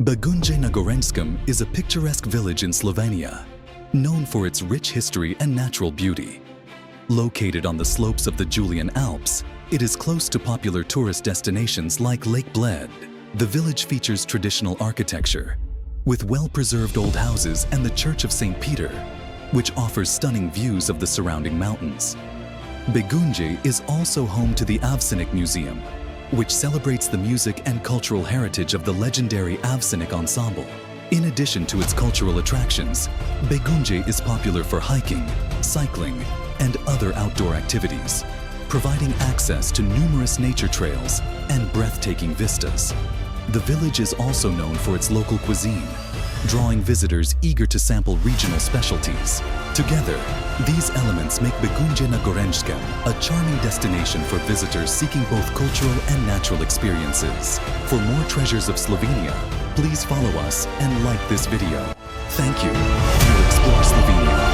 Begunje na Gorenjskem is a picturesque village in Slovenia, known for its rich history and natural beauty. Located on the slopes of the Julian Alps, it is close to popular tourist destinations like Lake Bled. The village features traditional architecture, with well-preserved old houses and the Church of St. Peter, which offers stunning views of the surrounding mountains. Begunje is also home to the Avsenika Museum, which celebrates the music and cultural heritage of the legendary Avsenika ensemble. In addition to its cultural attractions, Begunje is popular for hiking, cycling, and other outdoor activities, providing access to numerous nature trails and breathtaking vistas. The village is also known for its local cuisine, drawing visitors eager to sample regional specialties. Together, these elements make Begunje na Gorenjskem a charming destination for visitors seeking both cultural and natural experiences. For more treasures of Slovenia, please follow us and like this video. Thank you. You'll explore Slovenia.